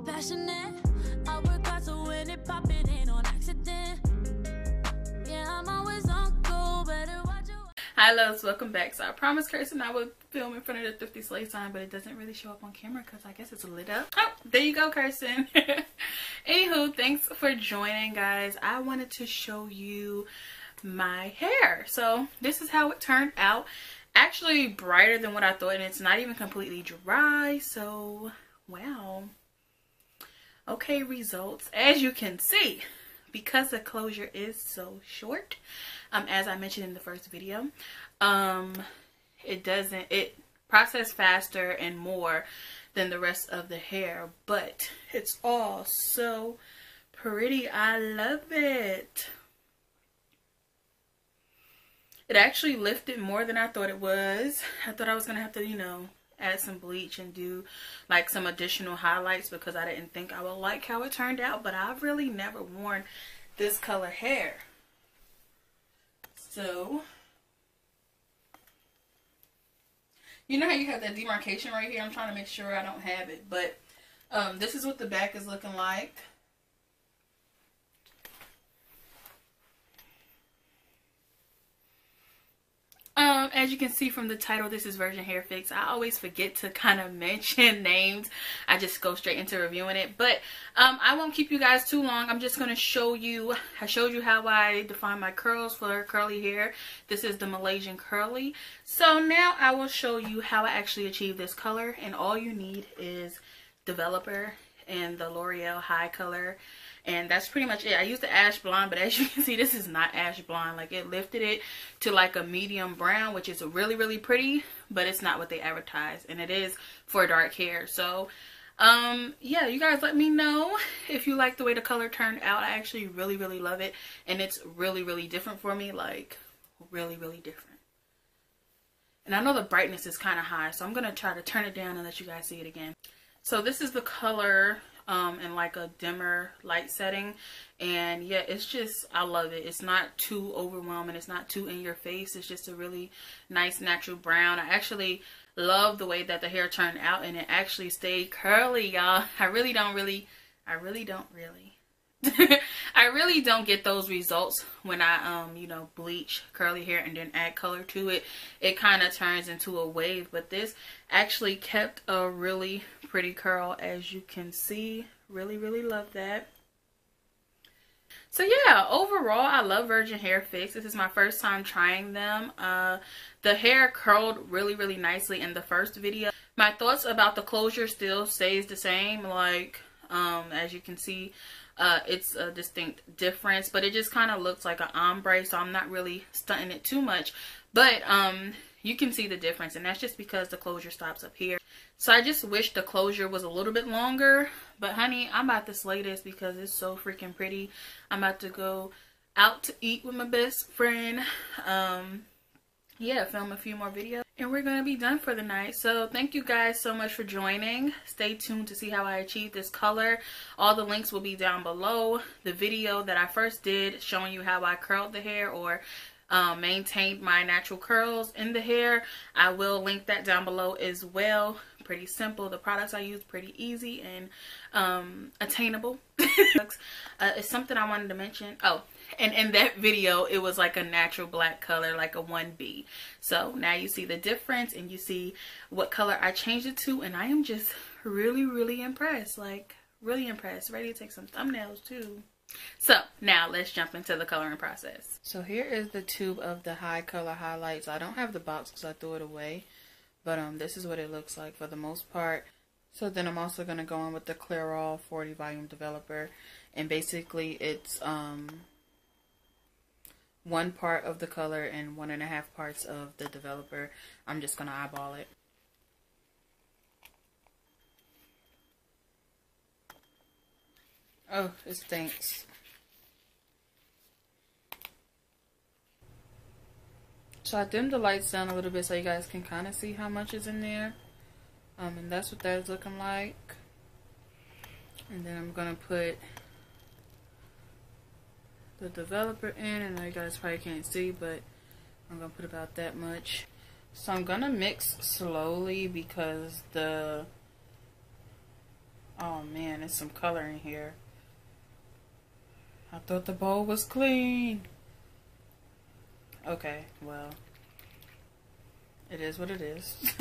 passionate. I work hard so when it pop, it ain't on accident. Yeah, I'm always on go, better watch your... Hi loves, welcome back. So I promised Kirsten I would film in front of the thriftySLAY sign, but it doesn't really show up on camera because I guess it's lit up. Oh, there you go, Kirsten. Anywho, thanks for joining, guys. I wanted to show you my hair. So this is how it turned out. Actually brighter than what I thought, and it's not even completely dry. So wow. Okay, results. As you can see, because the closure is so short, as I mentioned in the first video, it processes faster and more than the rest of the hair, but it's all so pretty. I love it. It actually lifted more than I thought it was. I thought I was gonna have to, you know, add some bleach and do like some additional highlights because I didn't think I would like how it turned out, but I've really never worn this color hair. So you know how you have that demarcation right here? I'm trying to make sure I don't have it, but this is what the back is looking like. As you can see from the title, this is Virgin Hair Fix. I always forget to kind of mention names. I just go straight into reviewing it. But I won't keep you guys too long. I'm just going to show you. I showed you how I define my curls for curly hair. This is the Malaysian curly. So now I will show you how I actually achieve this color. And all you need is developer and the L'Oreal HiColor. And that's pretty much it. I used the ash blonde, but as you can see, this is not ash blonde. Like, it lifted it to like a medium brown, which is really, really pretty, but it's not what they advertise. And it is for dark hair. So, yeah, you guys let me know if you like the way the color turned out. I actually really, really love it. And it's really, really different for me. Like, really, really different. And I know the brightness is kind of high, so I'm going to try to turn it down and let you guys see it again. So this is the color in like a dimmer light setting, and yeah, it's just, I love it. It's not too overwhelming, it's not too in your face. It's just a really nice natural brown. I actually love the way that the hair turned out, and it actually stayed curly, y'all. I really don't get those results when I you know, bleach curly hair and then add color to it. It kind of turns into a wave, but this actually kept a really pretty curl, as you can see. Really, really love that. So yeah, overall I love Virgin Hair Fix. This is my first time trying them. The hair curled really, really nicely in the first video. My thoughts about the closure still stays the same. Like, as you can see, it's a distinct difference, but it just kind of looks like an ombre, so I'm not really stunting it too much. But you can see the difference, and that's just because the closure stops up here. So I just wish the closure was a little bit longer. But honey, I'm about to slay this because it's so freaking pretty. I'm about to go out to eat with my best friend. Yeah, film a few more videos, and we're gonna be done for the night. So thank you guys so much for joining. Stay tuned to see how I achieve this color. All the links will be down below. The video that I first did showing you how I curled the hair or maintained my natural curls in the hair, I will link that down below as well. Pretty simple. The products I use pretty easy and attainable. It's something I wanted to mention. Oh, and in that video it was like a natural black color, like a 1B. So now you see the difference and you see what color I changed it to, and I am just really, really impressed. Like, really impressed. Ready to take some thumbnails too. So now let's jump into the coloring process. So here is the tube of the HiColor highlights. I don't have the box because I threw it away, but this is what it looks like for the most part. So then I'm also going to go in with the Clairol 40 volume developer, and basically it's 1 part of the color and 1.5 parts of the developer. I'm just going to eyeball it. Oh, it stinks. So I dimmed the lights down a little bit so you guys can kind of see how much is in there. And that's what that is looking like. And then I'm going to put the developer in. And you guys probably can't see, but I'm going to put about that much. So I'm going to mix slowly because the Oh man, there's some color in here. I thought the bowl was clean. Okay, well, it is what it is.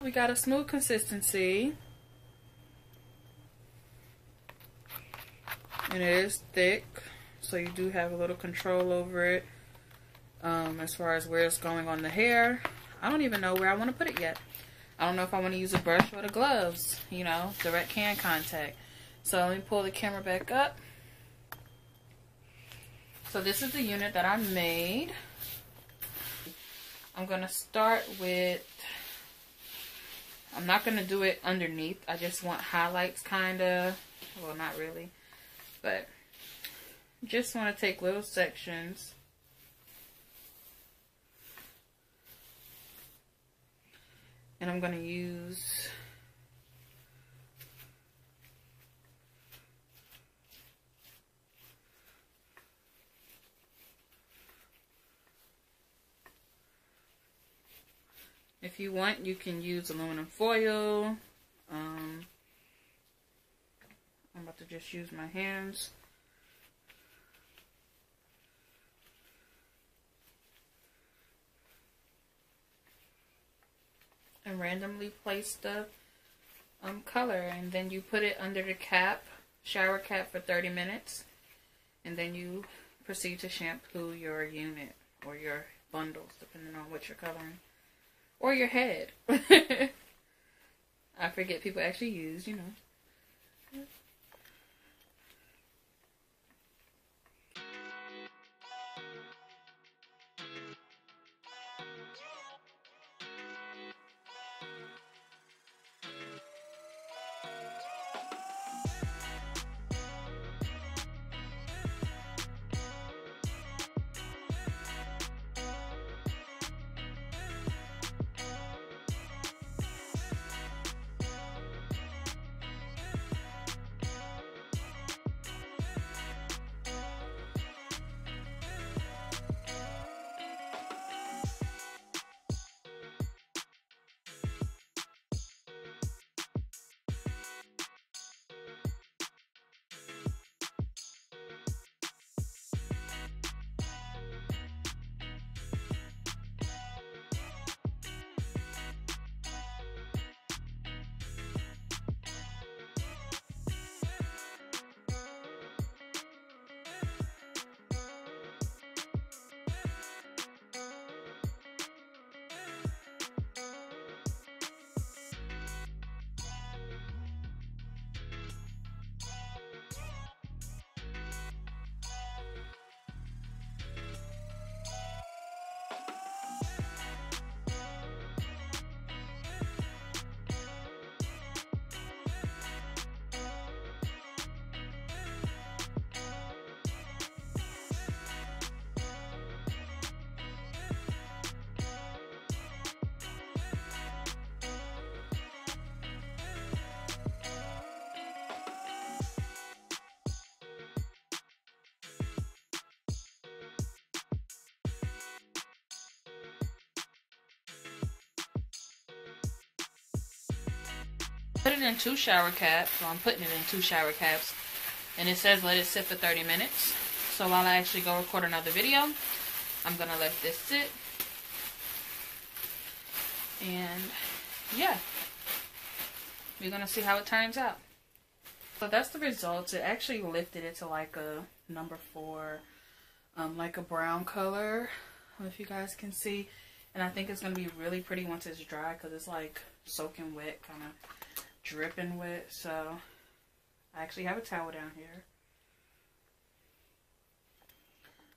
We got a smooth consistency. And it is thick, so you do have a little control over it. As far as where it's going on the hair, I don't even know where I want to put it yet. I don't know if I want to use a brush or the gloves, you know, direct hand contact. So let me pull the camera back up. So this is the unit that I made. I'm going to start with, I'm not going to do it underneath. I just want highlights kind of, well, not really, but just want to take little sections. And I'm going to use if you want, you can use aluminum foil. I'm about to just use my hands. And randomly place the color, and then you put it under the cap, shower cap, for 30 minutes, and then you proceed to shampoo your unit or your bundles, depending on what you're coloring, or your head. I forget people actually use, you know. Put it in 2 shower caps, so I'm putting it in 2 shower caps, and it says let it sit for 30 minutes. So while I actually go record another video, I'm gonna let this sit. And yeah, we're gonna see how it turns out. So that's the results. It actually lifted it to like a number 4, like a brown color, if you guys can see. And I think it's gonna be really pretty once it's dry, because it's like soaking wet, kind of dripping wet. So I actually have a towel down here.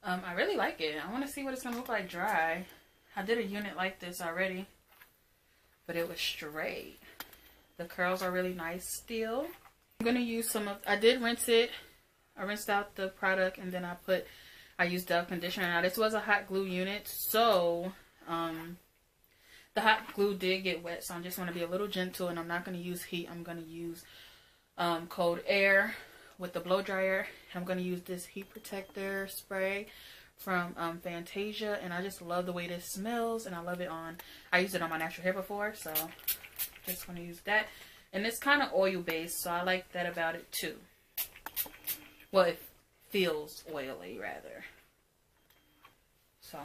I really like it. I want to see what it's gonna look like dry. I did a unit like this already, but it was straight. The curls are really nice still. I'm gonna use some of, I did rinse it I rinsed out the product, and then I used Dove conditioner. Now this was a hot glue unit, so the hot glue did get wet, so I just want to be a little gentle, and I'm not going to use heat. I'm going to use cold air with the blow dryer. I'm going to use this heat protector spray from Fantasia, and I just love the way this smells, and I love it I used it on my natural hair before, so just want to use that. And it's kind of oil based, so I like that about it too. Well, it feels oily rather. So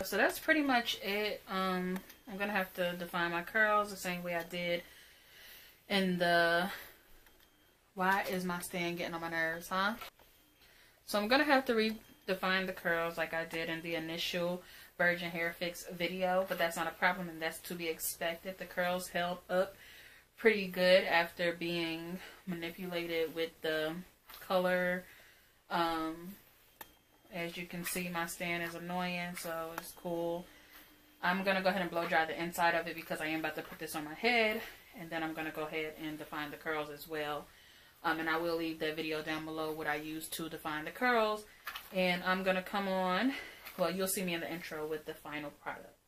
So that's pretty much it. I'm gonna have to define my curls the same way I did in the why is my stand getting on my nerves, huh? So I'm gonna have to redefine the curls like I did in the initial Virgin Hair Fix video, but that's not a problem, and that's to be expected. The curls held up pretty good after being manipulated with the color. As you can see, my stand is annoying, so it's cool. I'm going to go ahead and blow dry the inside of it because I am about to put this on my head. And then I'm going to go ahead and define the curls as well. And I will leave the video down below what I used to define the curls. And I'm going to come on, well, you'll see me in the intro with the final product.